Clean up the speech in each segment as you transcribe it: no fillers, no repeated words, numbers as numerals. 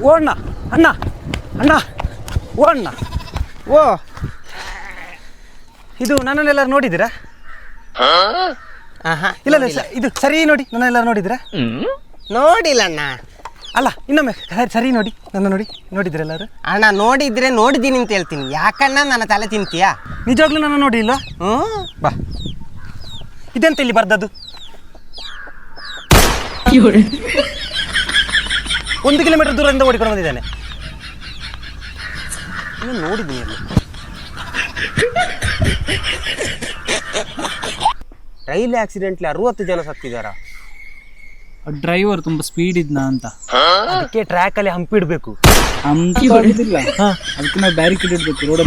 ಓ ಅಣ್ಣ ಅಣ್ಣ ಅಣ್ಣ ಓ ಅಣ್ಣ ಓ ಇದು ನನ್ನನ್ನೆಲ್ಲರೂ ನೋಡಿದ್ದೀರಾ? ಇಲ್ಲ ಇಲ್ಲ ಇದು ಸರಿ ನೋಡಿ, ನನ್ನೆಲ್ಲರೂ ನೋಡಿದ್ದೀರಾ? ನೋಡಿಲ್ಲ ಅಣ್ಣ. ಅಲ್ಲ ಇನ್ನೊಮ್ಮೆ ಸರಿ ನೋಡಿ, ನನ್ನ ನೋಡಿದ್ರೆ ಎಲ್ಲರೂ? ಅಣ್ಣ ನೋಡಿದ್ರೆ ನೋಡಿದ್ದೀನಿ ಅಂತ ಹೇಳ್ತೀನಿ. ಯಾಕಣ್ಣ ನನ್ನ ತಲೆ ತಿಂತೀಯಾ? ನಿಜವಾಗ್ಲೂ ನನ್ನ ನೋಡಿ ಇಲ್ವಾ? ಬಾ, ಇದೆಂತ ಇಲ್ಲಿ ಬರ್ದದ್ದು? 1 ಕಿಲೋಮೀಟರ್ ದೂರದಿಂದ ಓಡಿಕೊಂಡು ಬಂದಿದ್ದಾನೆ. ನೋಡಿದ್ದೀನಿ ಅಲ್ಲಿ. ರೈಲ್ ಆಕ್ಸಿಡೆಂಟ್ಲಿ 60 ಜನ ಸತ್ತಿದಾರ. ಡ್ರೈವರ್ ತುಂಬಾ ಸ್ಪೀಡ್ ಇದ್ನ ಅಂತ. ಅದಕ್ಕೆ ಟ್ರ್ಯಾಕ್ ಅಲ್ಲಿ ಹಂಪಿಡ್ಬೇಕು. ಅದಕ್ಕೆ ನಾವು ಬ್ಯಾರಿಕೇಡ್ ಇಡ್ಬೇಕು ರೋಡ್.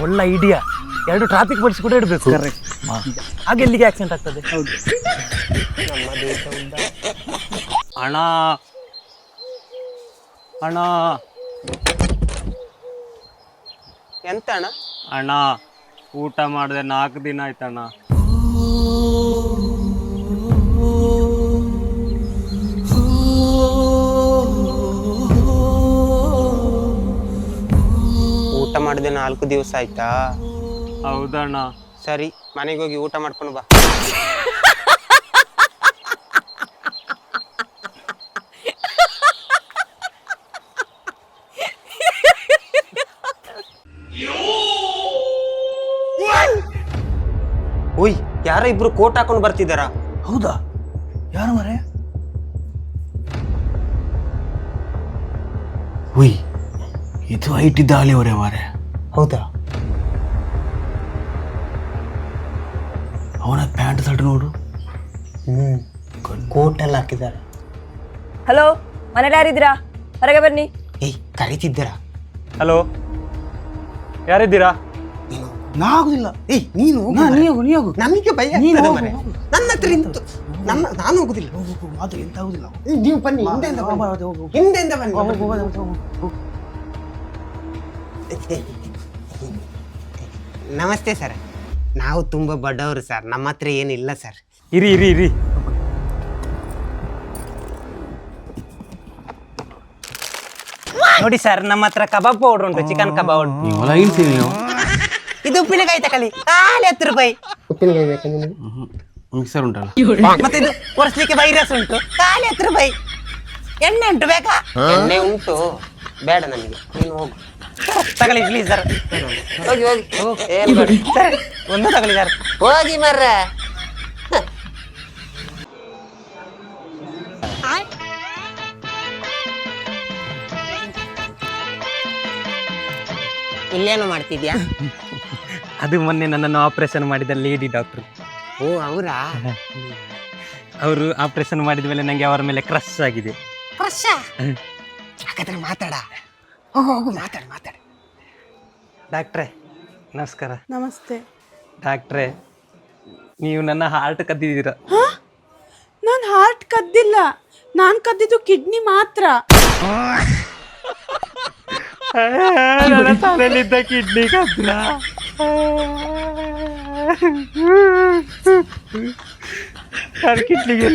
ಒಳ್ಳೆ ಐಡಿಯಾ. 2 ಟ್ರಾಫಿಕ್ ಪೊಲೀಸ್ ಕೂಡ ಇಡಬೇಕು. ಕರೆಕ್ಟ್. ಹಾಗೆ ಎಲ್ಲಿಗೆ ಆಕ್ಸಿಡೆಂಟ್ ಆಗ್ತದೆ? ಹೌದು. ನಮ್ಮ ದೇಶ ಅಣ್ಣ ಅಣ್ಣ ಎಂತ ಅಣ್ಣ? ಅಣ್ಣ ಊಟ ಮಾಡಿದೆ 4 ದಿನ ಆಯ್ತಣ್ಣ. ಊಟ ಮಾಡಿದೆ 4 ದಿವಸ ಆಯ್ತಾ? ಹೌದಣ್ಣ. ಸರಿ, ಮನೆಗೆ ಹೋಗಿ ಊಟ ಮಾಡ್ಕೊಂಡು ಬಾ. ಓಯ್, ಯಾರೋ ಇಬ್ರು ಕೋಟ್ ಹಾಕೊಂಡು ಬರ್ತಿದಾರ. ಹೌದಾ? ಯಾರು ಮರೆ? ಉಯ್, ಇದು ಹೈಟ್ ಇದ್ದ ಅಲಿಯವರೇ ಮಾರೆ. ಹೌದಾ? ಅವನ ಪ್ಯಾಂಟ್ ಶರ್ಟ್ ನೋಡು. ಕೋಟ್ ಎಲ್ಲ ಹಾಕಿದಾರ. ಹಲೋ, ಮನೇಲಿ ಯಾರಿದ್ದೀರಾ? ಹೊರಗೆ ಬನ್ನಿ. ಏಯ್, ಕರೀತಿದ್ದೀರ? ಹಲೋ, ಯಾರಿದ್ದೀರಾ? ನಾಗುದಿಲ್ಲ. ಏಯ್, ನೀನು ನೀನು ನಮಗೆ ಭಯ ಆಗ್ತದೆ ಮರೆ. ನನ್ನ ಹತ್ರ ನಿಂತು ನಾನು ಹೋಗುದಿಲ್ಲ. ಅದು ಎಂತ ಆಗುದಿಲ್ಲ. ನೀವು ಬನ್ನಿ, ಹಿಂದೆಯಿಂದ ಬನ್ನಿ. ನಮಸ್ತೆ ಸರ್, ನಾವು ತುಂಬಾ ಬಡವರು ಸರ್, ನಮ್ಮ ಹತ್ರ ಏನಿಲ್ಲ ಸರ್. ಇರಿ ಇರಿ ಇರಿ. ನೋಡಿ ಸರ್, ನಮ್ಮ ಹತ್ರ ಕಬಾಬ್ ಪೌಡರ್ ಉಂಟು, ಚಿಕನ್ ಕಬಾಬ್ ಉಂಟು. ನೀವು ಇದು ಉಪ್ಪಿನಕಾಯಿ ತಕೊಳ್ಳಿ, ಖಾಲಿ 10 ರೂಪಾಯಿ. ಉಪ್ಪಿನಕಾಯಿ ಬೇಕಾ ನಿಮಗೆ? ಮಿಕ್ಸರ್ ಉಂಟಲ್ಲ. ಮತ್ತೆ ಇದು ಒರೆಸ್ಲಿಕ್ಕೆ ವೈರಸ್ ಉಂಟು, ಖಾಲಿ 10 ರೂಪಾಯಿ. ಎಣ್ಣೆ ಉಂಟು ಬೇಕಾ? ಎಣ್ಣೆ ಉಂಟು, ಬೇಡ ನಮಗೆ, ನೀನು ಹೋಗು. ತಗೊಳ್ಳಿ ಪ್ಲೀಸ್ ಸರ್. ಹೋಗಿ ಸರ್ ಒಂದು ತಗೊಳ್ಳಿ ಸರ್. ಹೋಗಿ ಮರ್ರ. ಇಲ್ಲೇನು ಮಾಡ್ತಿದ್ಯಾ? ಅದು ಮೊನ್ನೆ ನನ್ನನ್ನು ಆಪರೇಷನ್ ಮಾಡಿದ ಲೇಡಿ ಡಾಕ್ಟರ್. ಓ, ಅವರಾ? ಅವರು ಆಪರೇಷನ್ ಮಾಡಿದ ಮೇಲೆ ನಂಗೆ ಅವರ ಮೇಲೆ ಕ್ರಶ್ ಆಗಿದೆ. ಹಾಗಾದ್ರೆ ಮಾತಾಡ. ಹೋಗು, ಮಾತಾಡ. ಡಾಕ್ಟ್ರೇ ನಮಸ್ಕಾರ. ನಮಸ್ತೆ. ಡಾಕ್ಟ್ರೇ, ನೀವು ನನ್ನ ಹಾರ್ಟ್ ಕದ್ದಿದ್ದೀರ. ನಾನು ಹಾರ್ಟ್ ಕದ್ದಿಲ್ಲ, ನಾನು ಕದ್ದಿದ್ದು ಕಿಡ್ನಿ ಮಾತ್ರ. ನನ್ನ ತಲೆಯಲ್ಲಿದ್ದ ಕಿಡ್ನಿ ಕದ್ರ. ಕಿಡ್ನಿಗೆ